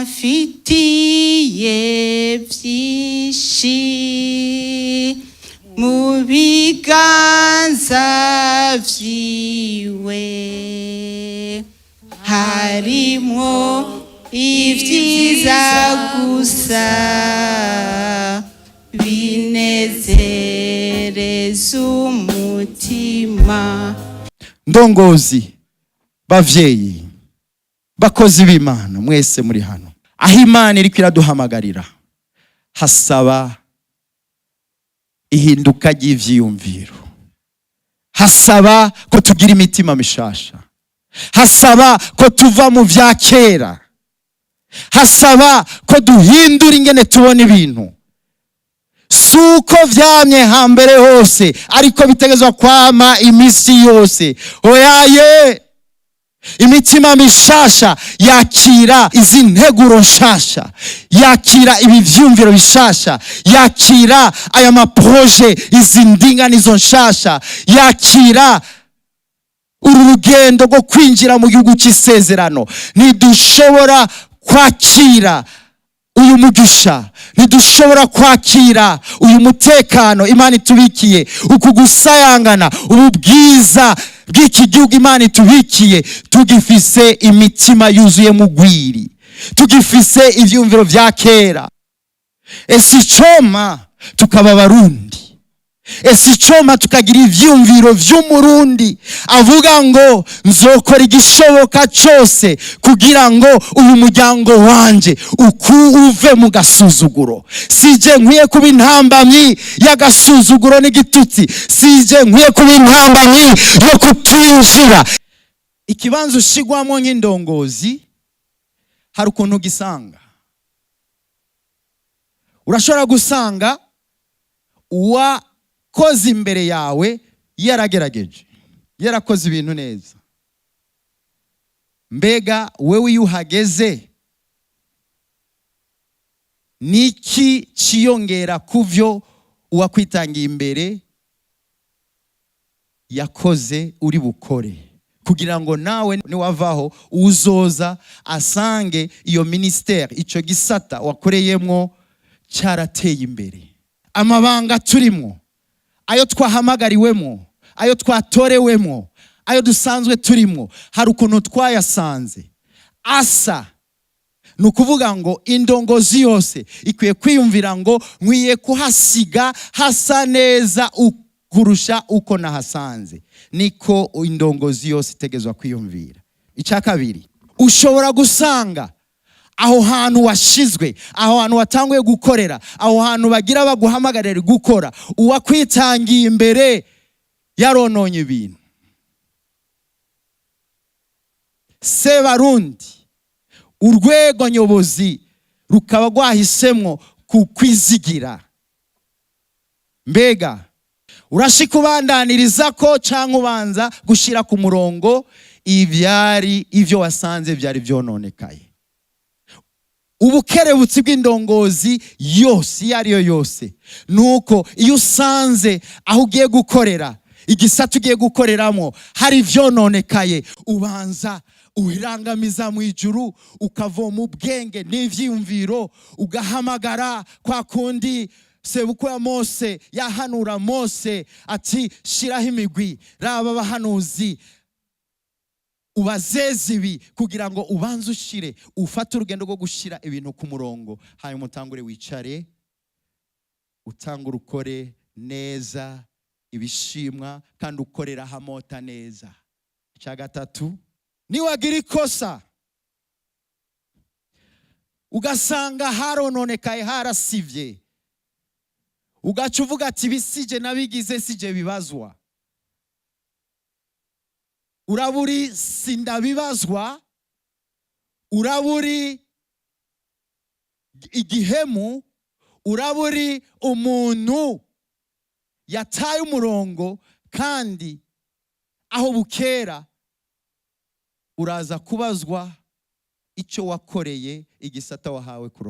afitiye byinshi mu biganza vyiwe, harimo ibyiza gusa binezereza umutima. Ndongozi, bavyeyi, bakozi b'Imana mwese muri hano, aho Imana iriko iraduhamagarira hasaba ihinduka ry'ivyiyumviro, hasaba ko tugira imitima mishasha, hasaba ko tuva mu vya kera, hasaba ko duhindura ingene tubona ibintu. Suko vyamye hambere hose, ariko bitegezwa kwama imisi yose. Oyaye, imitima mishasha yakira izi nteguro nshasha, yakira ibi vyumviro bishasha, yakira aya maproje, izi ndinganizo nshasha, yakira uru rugendo rwo kwinjira mu gihugu c'isezerano. Ntidushobora kwakira uyu mugisha, ntidushobora kwakira uyu mutekano Imana itubikiye, uku gusayangana, ubu bwiza bw'iki gihugu Imana itubikiye, tugifise imitima yuzuye mu gwiri, tugifise ivyumviro vya kera. Ese icoma tukaba Barundi, ese icoma tukagira ivyumviro vy'umurundi avuga ngo nzokora igishoboka cyose kugira ngo uyu muryango wanje uve mu gasuzuguro. Sije nkwiye kuba intambamyi y'agasuzuguro n'igitutsi, sije nkwiye kuba intambamyi yo kutinjira. Ikibanza ushigwamo nk'indongozi hari ukuntu gisanga, urashobora gusanga koze imbere yawe yaragerageje, yarakoze ibintu neza, mbega wewe iyo uhageze niki ciyongera kuvyo uwakwitangiye imbere yakoze uri bukore, kugira ngo nawe niwavaho uzoza asange iyo ministère, ico gisata wakoreyemwo cyarateye imbere. Amabanga turimo, ayo twahamagariwemo, ayo twatorewemo, ayo dusanzwe turimo, hari ukuntu twayasanze asa. Nukuvuga ngo indongozi yose ikwiye kwiyumvira ngo nkwiye kuhasiga hasa neza kurusha uko nahasanze. Niko indongozi yose itegezwa kwiyumvira. Icya kabiri, ushobora gusanga aho hantu washizwe, aho hantu watanguye gukorera, aho hantu bagira baguhamagarira gukora, uwakwitangiye imbere yarononye ibintu. Se Barundi, urwego nyobozi rukaba rwahisemwo kukwizigira. Mbega urashika ubandaniriza ko canke ubanza gushira ku murongo ivyari ivyo wasanze vyari vyononekaye? Ubukerebutsi bw'indongozi yose iyo ariyo yose nuko iyo usanze aho ugiye gukorera, igisata ugiye gukoreramo hari vyononekaye, ubanza uhirangamiza mu ijuru, ukavoma ubwenge n'ivyiyumviro, ugahamagara kwa kundi sebukwe ya Mose yahanura Mose ati shiraho imigwi, raba abahanuzi ubazeze ibi, kugira ngo ubanze ushire, ufate urugendo rwo gushira ibintu ku murongo, hanyuma utangure wicare, utangure ukore neza ibishimwa kandi ukorera hamota neza. Icya gatatu, niwagira ikosa ugasanga harononekaye, harasivye, ugaca uvuga ati bisije nabigize sije bibazwa, uraburi sindabibazwa, uraburi igihemu, uraburi umuntu yataye umurongo, kandi aho bukera uraza kubazwa icyo wakoreye igisata wahawe kurongo.